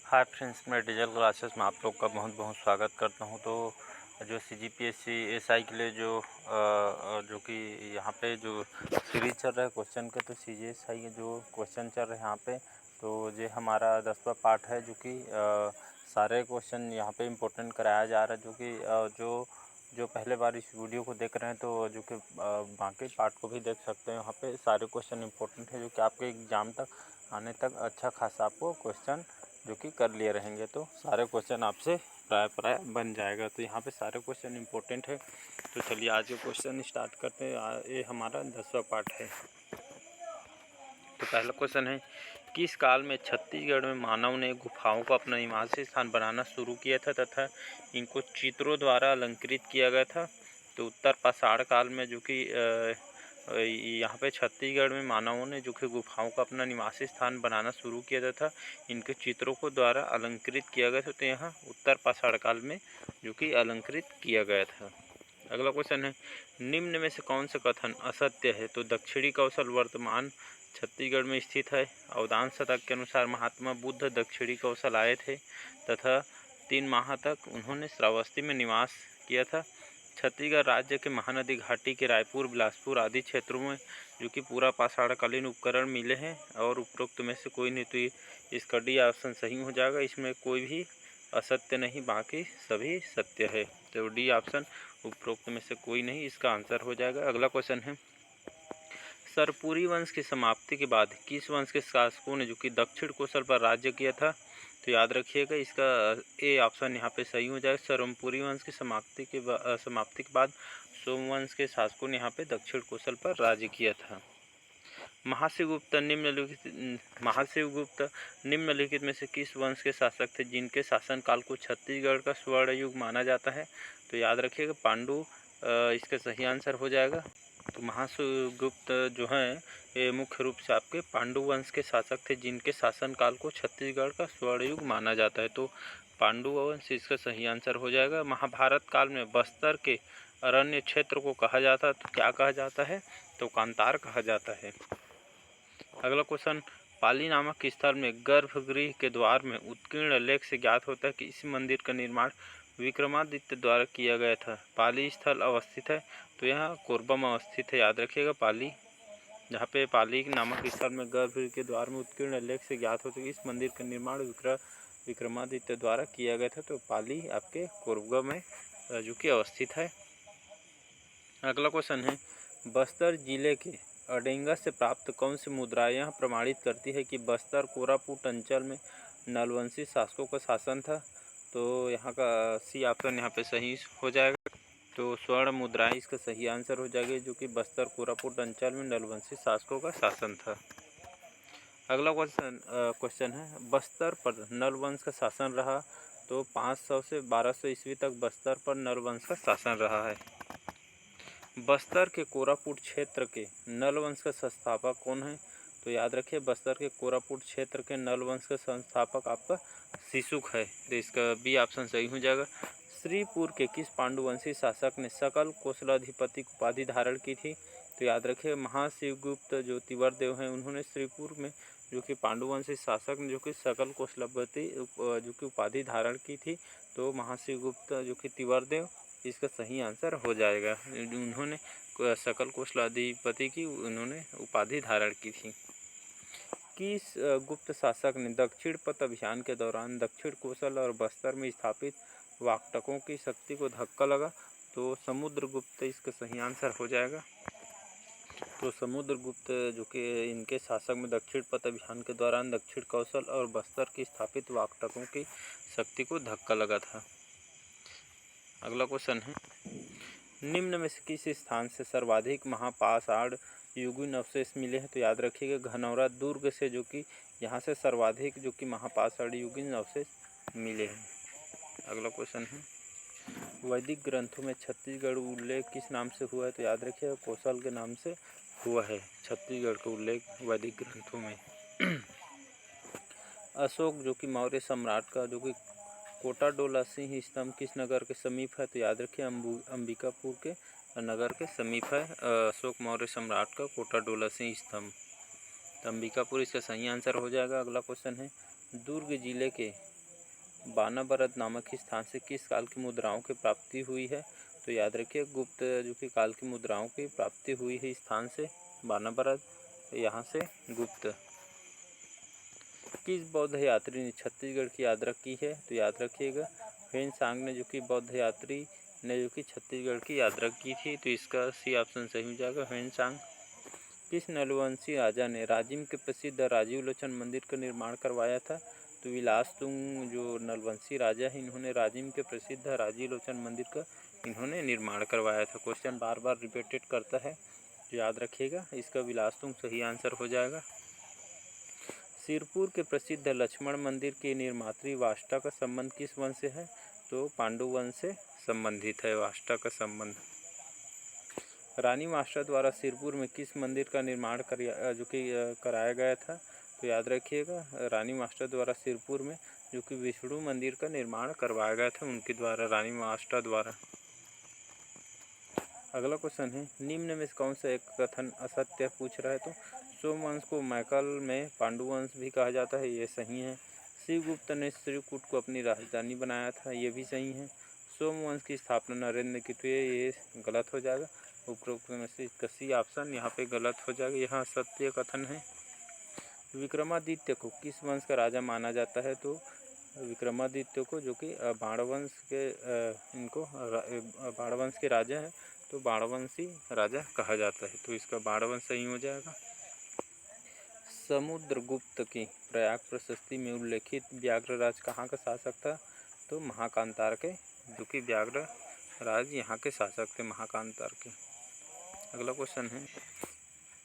Hi friends, मैं digital classes में आप लोग का बहुत बहुत स्वागत करता हूं। तो जो CGPSC एसआई के लिए जो कि यहाँ पे जो सीरीज चल रहा है क्वेश्चन के, तो CGSI के जो क्वेश्चन चल रहे हैं यहाँ पे, तो ये हमारा 10वां पार्ट है। जो कि सारे क्वेश्चन यहाँ पे इम्पोर्टेंट कराया जा रहा है। जो कि जो पहले बार इस वीडियो को देख रहे हैं, तो जो कि बाकी पार्ट को भी देख सकते हैं। यहाँ पे सारे क्वेश्चन इम्पोर्टेंट है, जो कि आपके एग्ज़ाम तक आने तक अच्छा खासा आपको क्वेश्चन जो कि कर लिए रहेंगे, तो सारे क्वेश्चन आपसे प्राय बन जाएगा। तो यहाँ पे सारे क्वेश्चन इम्पोर्टेंट है। तो चलिए आज के क्वेश्चन स्टार्ट करते हैं। ये हमारा 10वां पार्ट है। तो पहला क्वेश्चन है, किस काल में छत्तीसगढ़ में मानव ने गुफाओं को अपना निवासी स्थान बनाना शुरू किया था तथा इनको चित्रों द्वारा अलंकृत किया गया था? तो उत्तर पाषाण काल में, जो कि यहाँ पे छत्तीसगढ़ में मानवों ने जो कि गुफाओं का अपना निवासी स्थान बनाना शुरू किया था, इनके चित्रों को द्वारा अलंकृत किया गया था। तो यहाँ उत्तर पाषाण काल में जो कि अलंकृत किया गया था। अगला क्वेश्चन है, निम्न में से कौन सा कथन असत्य है? तो दक्षिणी कौशल वर्तमान छत्तीसगढ़ में स्थित है। अवदान शतक के अनुसार महात्मा बुद्ध दक्षिणी कौशल आए थे तथा 3 माह तक उन्होंने श्रावस्ती में निवास किया था। छत्तीसगढ़ राज्य के महानदी घाटी के रायपुर, बिलासपुर आदि क्षेत्रों में जो कि पूरा पाषाणकालीन उपकरण मिले हैं और उपरोक्त में से कोई नहीं। तो इसका डी ऑप्शन सही हो जाएगा। इसमें कोई भी असत्य नहीं, बाकी सभी सत्य है। तो डी ऑप्शन उपरोक्त में से कोई नहीं, इसका आंसर हो जाएगा। अगला क्वेश्चन है, सरपुरी वंश की समाप्ति के बाद किस वंश के शासकों ने जो कि दक्षिण कोसल पर राज्य किया था? तो याद रखिएगा, इसका ए ऑप्शन यहाँ पे सही हो जाएगा। सरपुरी वंश की समाप्ति के बाद सोमवंश के शासकों ने यहाँ पे दक्षिण कोसल पर राज्य किया था। महाशिवगुप्त निम्नलिखित में से किस वंश के शासक थे जिनके शासनकाल को छत्तीसगढ़ का स्वर्ण युग माना जाता है? तो याद रखिएगा, पांडु इसका सही आंसर हो जाएगा। तो महाशिवगुप्त जो हैं, ये मुख्य रूप से आपके पांडु वंश के शासक थे जिनके शासनकाल को छत्तीसगढ़ का स्वर्ण युग माना जाता है। तो पांडु वंश इसका सही आंसर हो जाएगा। महाभारत काल में बस्तर के अरण्य क्षेत्र को कहा जाता है, तो क्या कहा जाता है? तो कांतार कहा जाता है। अगला क्वेश्चन, पाली नामक स्थल में गर्भगृह के द्वार में उत्कीर्ण लेख से ज्ञात होता है कि इस मंदिर का निर्माण विक्रमादित्य द्वारा किया गया था। पाली स्थल अवस्थित है, तो यहाँ कोरबा में अवस्थित है। याद रखिएगा, पाली, जहाँ पे पाली नामक स्थल में गर्भगृह के द्वार में उत्कीर्ण लेख से ज्ञात होता है कि इस मंदिर का निर्माण विक्रमादित्य द्वारा किया गया था। तो पाली आपके कोरबा में जो कि अवस्थित है। अगला क्वेश्चन है, बस्तर जिले के अडेंगा से प्राप्त कौन सी मुद्रा यह प्रमाणित करती है कि बस्तर कोरापुट अंचल में नलवंशी शासकों का शासन था? तो यहाँ का सी ऑप्शन यहाँ पे सही हो जाएगा। तो स्वर्ण मुद्राएं इसका सही आंसर हो जाएगी, जो कि बस्तर कोरापुट अंचल में नलवंशी शासकों का शासन था। अगला क्वेश्चन है, बस्तर पर नलवंश का शासन रहा। तो 500 से 1200 ईस्वी तक बस्तर पर नलवंश का शासन रहा है। बस्तर के कोरापुट क्षेत्र के नलवंश का संस्थापक कौन है? तो याद रखिए, बस्तर के कोरापुट क्षेत्र के नलवंश का संस्थापक आपका शिशुक है। तो इसका बी ऑप्शन सही हो जाएगा। श्रीपुर के किस पांडुवंशी शासक ने सकल कौशलाधिपति की उपाधि धारण की थी? तो याद रखिए, महाशिवगुप्त जो तिवरदेव हैं, उन्होंने श्रीपुर में जो कि पांडुवंशी शासक ने जो कि सकल कौशलाधिपति जो कि उपाधि धारण की थी। तो महाशिवगुप्त जो कि तिवरदेव, इसका सही आंसर हो जाएगा। उन्होंने सकल कौशलाधिपति की उन्होंने उपाधि धारण की थी। किस गुप्त शासक ने दक्षिण पथ अभियान के दौरान दक्षिण कोसल और बस्तर में स्थापित वाकटकों की शक्ति को धक्का लगा? तो समुद्रगुप्त इसका सही आंसर हो जाएगा। तो समुद्रगुप्त जो कि इनके शासक में दक्षिण पथ अभियान के दौरान दक्षिण कौशल और बस्तर की स्थापित वाकटकों की शक्ति को धक्का लगा था। अगला क्वेश्चन है, निम्न में से किस स्थान से सर्वाधिक महापाषाण युगीन अवशेष मिले हैं? तो याद रखिएगा, घनौरा दुर्ग से जो कि यहाँ से सर्वाधिक जो कि महापाषाण युगीन अवशेष मिले हैं। अगला क्वेश्चन है, वैदिक ग्रंथों में छत्तीसगढ़ उल्लेख किस नाम से हुआ है? तो याद रखिएगा, कौशल के नाम से हुआ है छत्तीसगढ़ का उल्लेख वैदिक ग्रंथों में। अशोक जो कि मौर्य सम्राट का जो कि कोटाडोला सिंह स्तंभ किस नगर के समीप है? तो याद रखिए, अंबिकापुर के नगर के समीप है अशोक मौर्य सम्राट का कोटाडोला सिंह स्तंभ। तो अंबिकापुर इसका सही आंसर हो जाएगा। अगला क्वेश्चन है, दुर्ग जिले के बानाबरद नामक स्थान से किस काल की मुद्राओं की प्राप्ति हुई है? तो याद रखिए गुप्त जो कि काल की मुद्राओं की प्राप्ति हुई है स्थान से बानाबरद, यहाँ से गुप्त। किस बौद्ध यात्री ने छत्तीसगढ़ की यात्रा की है? तो याद रखिएगा ह्वेन-सांग ने जो कि बौद्ध यात्री ने जो कि छत्तीसगढ़ की यात्रा की थी, तो इसका सी ऑप्शन सही हो जाएगा, ह्वेन-सांग। किस नलवंशी राजा ने राजिम के प्रसिद्ध राजीव लोचन मंदिर का निर्माण करवाया था? तो विलासतुंग जो नलवंशी राजा है, इन्होंने राजिम के प्रसिद्ध राजीव लोचन मंदिर का इन्होंने निर्माण करवाया था। क्वेश्चन बार बार रिपीटेड करता है, तो याद रखिएगा इसका विलासतुंग सही आंसर हो जाएगा। सिरपुर के प्रसिद्ध लक्ष्मण मंदिर के निर्मात्री वाष्टा का संबंध किस वंश से है? तो पांडु वंश से संबंधित है वाष्टा का संबंध। रानी वाष्टा द्वारा सिरपुर में किस मंदिर का निर्माण कराया गया था? तो याद रखिएगा रानी वाष्टा द्वारा सिरपुर में जो कि विष्णु मंदिर का निर्माण करवाया गया था उनके द्वारा, रानी वाष्टा द्वारा। अगला क्वेश्चन है निम्न में से कौन सा एक कथन असत्य पूछ रहा है? तो सोमवंश को मैकल में पांडुवंश भी कहा जाता है, ये सही है। शिवगुप्त ने श्रीकूट को अपनी राजधानी बनाया था, ये भी सही है। सोमवंश की स्थापना नरेंद्र ने की, तो ये गलत हो जाएगा। उपरोक्त में से इसका सी ऑप्शन यहाँ पे गलत हो जाएगा, यहाँ सत्य कथन है। विक्रमादित्य को किस वंश का राजा माना जाता है? तो विक्रमादित्य को जो कि बाणवंश के इनको बाणवंश के राजा हैं, तो बाणवंशी राजा कहा जाता है, तो इसका बाणवंश सही हो जाएगा। समुद्रगुप्त की प्रयाग प्रशस्ति में उल्लेखित व्याघ्रराज कहाँ का शासक था? तो महाकांतार के जो कि व्याघ्रराज यहाँ के शासक थे, महाकांतार के। अगला क्वेश्चन है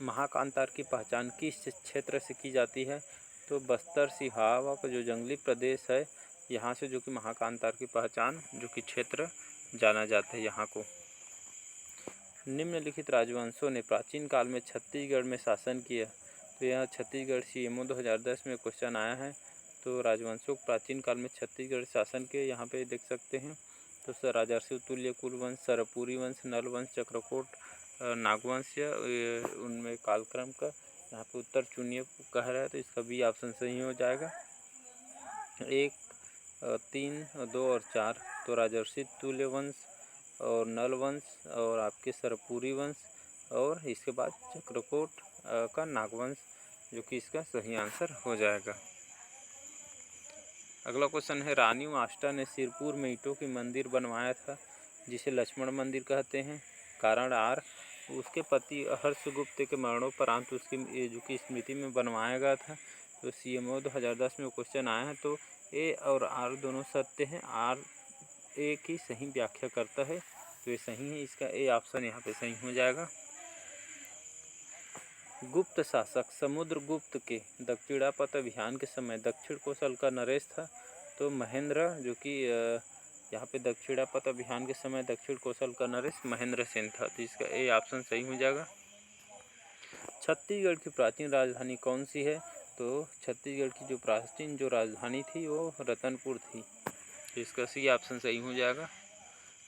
महाकांतार की पहचान किस क्षेत्र से की जाती है? तो बस्तर सिहावा का जो जंगली प्रदेश है, यहाँ से जो कि महाकांतार की पहचान जो कि क्षेत्र जाना जाता है यहाँ को। निम्नलिखित राजवंशों ने प्राचीन काल में छत्तीसगढ़ में शासन किया, तो यह छत्तीसगढ़ CMO 2010 में क्वेश्चन आया है। तो राजवंशों प्राचीन काल में छत्तीसगढ़ शासन के यहाँ पे देख सकते हैं, तो राजर्षि तुल्य कुलवंश, सरपुरी वंश, नलवंश, चक्रकोट, नागवंश, उनमें कालक्रम का यहाँ पे उत्तर चुनिए कह रहा है, तो इसका भी ऑप्शन सही हो जाएगा। 1, 3, 2 और 4, तो राजर्षि तुल्य वंश और नल वंश और आपके सरपुरी वंश और इसके बाद चक्रकोट का नागवंश जो कि इसका सही आंसर हो जाएगा। अगला क्वेश्चन है रानी वाष्टा ने सिरपुर में ईंटों की मंदिर बनवाया था जिसे लक्ष्मण मंदिर कहते हैं, कारण आर उसके पति हर्षगुप्त के मरणोपरांत उसकी जो कि स्मृति में बनवाया गया था। तो CMO 2010 में क्वेश्चन आया है, तो ए और आर दोनों सत्य हैं, आर ए की सही व्याख्या करता है, तो ये सही है, इसका ए ऑप्शन यहाँ पे सही हो जाएगा। गुप्त शासक समुद्रगुप्त के दक्षिणापथ अभियान के समय दक्षिण कौशल का नरेश था, तो महेंद्र जो कि यहाँ पे दक्षिणापथ अभियान के समय दक्षिण कौशल का नरेश महेंद्र सेन था, तो इसका ए ऑप्शन सही हो जाएगा। छत्तीसगढ़ की प्राचीन राजधानी कौन सी है? तो छत्तीसगढ़ की जो प्राचीन जो राजधानी थी वो रतनपुर थी, तो इसका सी ऑप्शन सही हो जाएगा।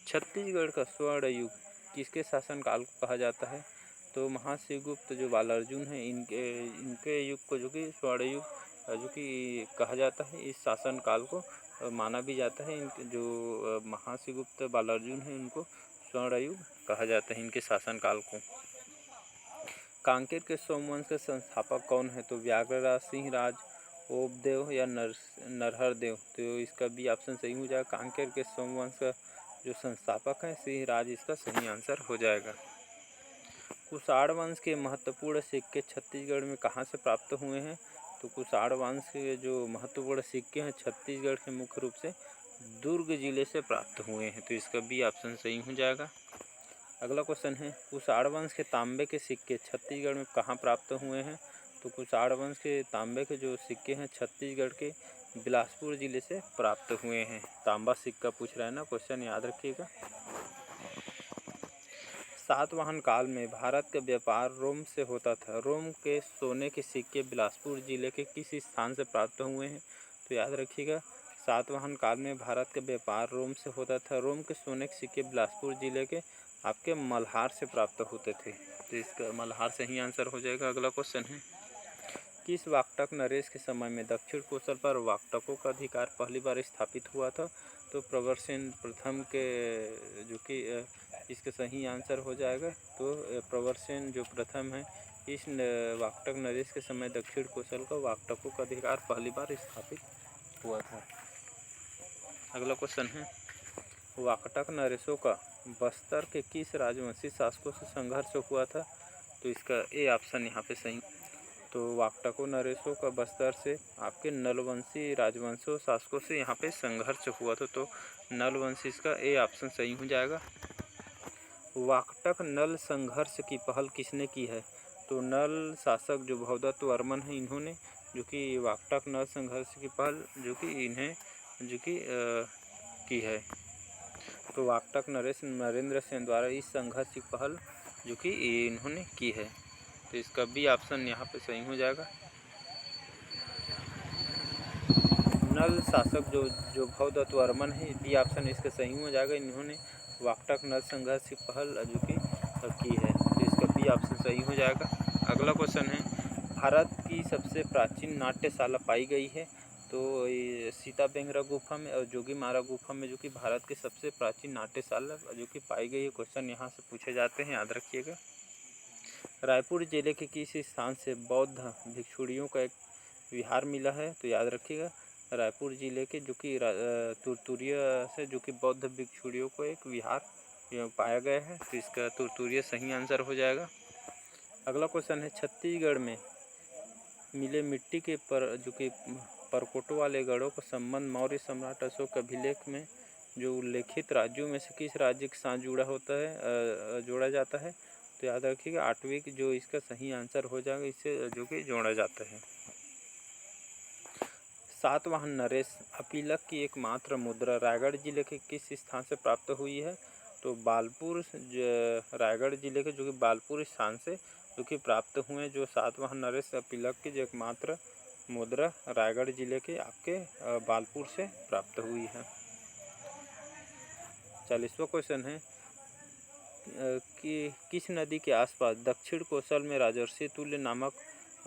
छत्तीसगढ़ का स्वर्ण युग किसके शासनकाल को कहा जाता है? तो महाशिवगुप्त जो बालार्जुन हैं इनके युग को जो कि स्वर्ण युग जो कि कहा जाता है, इस शासनकाल को माना भी जाता है। इनके जो महाशिवगुप्त बालार्जुन हैं इनको स्वर्ण युग कहा जाता है इनके शासनकाल को। कांकेर के सोमवंश के संस्थापक कौन है? तो व्याघ्रराज, सिंहराज, ओपदेव या नरहरदेव, तो इसका भी ऑप्शन सही हो जाएगा। कांकेर के सोमवंश का जो संस्थापक है सिंहराज, इसका सही आंसर हो जाएगा। कुषाण वंश के महत्वपूर्ण सिक्के छत्तीसगढ़ में कहाँ से प्राप्त हुए हैं? तो कुषाण वंश के जो महत्वपूर्ण सिक्के हैं छत्तीसगढ़ से मुख्य रूप से दुर्ग जिले से प्राप्त हुए हैं, तो इसका भी ऑप्शन सही हो जाएगा। अगला क्वेश्चन है कुषाण वंश के तांबे के सिक्के छत्तीसगढ़ में कहाँ प्राप्त हुए हैं? तो कुषाण वंश के तांबे के जो सिक्के हैं छत्तीसगढ़ के बिलासपुर जिले से प्राप्त हुए हैं। तांबा सिक्का पूछ रहा है ना, क्वेश्चन याद रखिएगा। सातवाहन काल में भारत का व्यापार रोम से होता था, रोम के सोने के सिक्के बिलासपुर जिले के किस स्थान से प्राप्त हुए हैं? तो याद रखिएगा सातवाहन काल में भारत का व्यापार रोम से होता था, रोम के सोने के सिक्के बिलासपुर जिले के आपके मल्हार से प्राप्त होते थे, तो इसका मल्हार सही आंसर हो जाएगा। अगला क्वेश्चन है किस वाक्टक नरेश के समय में दक्षिण कोसल पर वाक्टकों का अधिकार पहली बार स्थापित हुआ था? तो प्रवरसेन प्रथम के जो कि इसका सही आंसर हो जाएगा। तो प्रवरसेन जो प्रथम है इस वाक्टक नरेश के समय दक्षिण कोसल का वाक्टकों का अधिकार पहली बार स्थापित हुआ था। अगला क्वेश्चन है, वाकटक नरेशों का बस्तर के किस राजवंशी शासकों से संघर्ष हुआ था? तो इसका ए ऑप्शन यहाँ पे सही। तो वाकटकों नरेशों का बस्तर से आपके नलवंशी राजवंशों शासकों से यहाँ पे संघर्ष हुआ था। तो नलवंशी इसका ए ऑप्शन सही हो जाएगा। वाकटक नल संघर्ष की पहल किसने की है? तो नल शासक जो भवदत्त वर्मन है इन्होंने जो कि वाकटक नल संघर्ष की पहल जो कि इन्हें जो कि की है। तो वाकटक नरेश नरेंद्र सेन द्वारा इस संघर्ष की पहल जो कि इन्होंने की है। तो इसका बी ऑप्शन यहाँ पे सही हो जाएगा। नल शासक जो भवदत्त वर्मन है, बी ऑप्शन इसका सही हो जाएगा। इन्होंने वाकटक नल संघर्ष की पहल जो की है। तो इसका बी ऑप्शन सही हो जाएगा। अगला क्वेश्चन है, भारत की सबसे प्राचीन नाट्यशाला पाई गई है? तो सीता बेंगरा गुफा में और जोगीमारा गुफा में जो कि भारत की सबसे प्राचीन नाट्यशाला जो कि पाई गई है। क्वेश्चन यहाँ से पूछे जाते हैं, याद रखिएगा। रायपुर जिले के किस स्थान से बौद्ध भिक्षुणियों का एक विहार मिला है? तो याद रखिएगा, रायपुर जिले के जो कि तुरतुरिया से जो कि बौद्ध भिक्षुणियों को एक विहार पाया गया है। तो इसका तुरतुरिया सही आंसर हो जाएगा। अगला क्वेश्चन है, छत्तीसगढ़ में मिले मिट्टी के जो कि परकोटों वाले गढ़ों का संबंध मौर्य सम्राट अशोक के अभिलेख में जो उल्लेखित राज्यों में से किस राज्य के साथ जोड़ा जाता है? तो याद रखिएगा 8वीं जो इसका सही आंसर हो जाएगा, इससे जो कि जोड़ा जाता है। सातवाहन नरेश अपीलक की एकमात्र मुद्रा रायगढ़ जिले के किस स्थान से प्राप्त हुई है? तो बालपुर रायगढ़ जिले के जो कि बालपुर स्थान से जो कि प्राप्त हुए जो सातवाहन नरेश अपीलक की जो एकमात्र मुद्रा रायगढ़ जिले के आपके बालपुर से प्राप्त हुई है। 40वां क्वेश्चन है कि किस नदी के आसपास दक्षिण कोसल में राजर्षि तुल्य नामक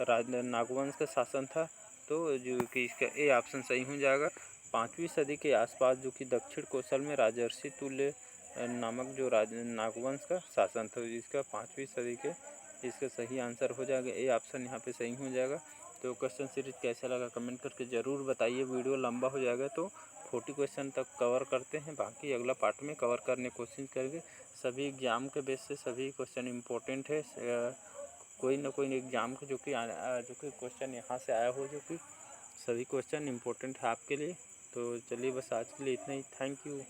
नागवंश का शासन था? तो जो कि इसका ए ऑप्शन सही हो जाएगा। 5वीं सदी के आसपास जो कि दक्षिण कोसल में राजर्षि तुल्य नामक जो नागवंश का शासन था, इसका 5वीं सदी के इसका सही आंसर हो जाएगा। ए ऑप्शन यहाँ पे सही हो जाएगा। तो क्वेश्चन सीरीज कैसा लगा कमेंट करके ज़रूर बताइए। वीडियो लंबा हो जाएगा तो 40 क्वेश्चन तक कवर करते हैं, बाकी अगला पार्ट में कवर करने की कोशिश करेंगे। सभी एग्ज़ाम के बेस से सभी क्वेश्चन इम्पोर्टेंट है। कोई ना कोई एग्ज़ाम के जो कि क्वेश्चन यहाँ से आया हो, जो कि सभी क्वेश्चन इम्पोर्टेंट है आपके लिए। तो चलिए बस आज के लिए इतना ही। Thank you.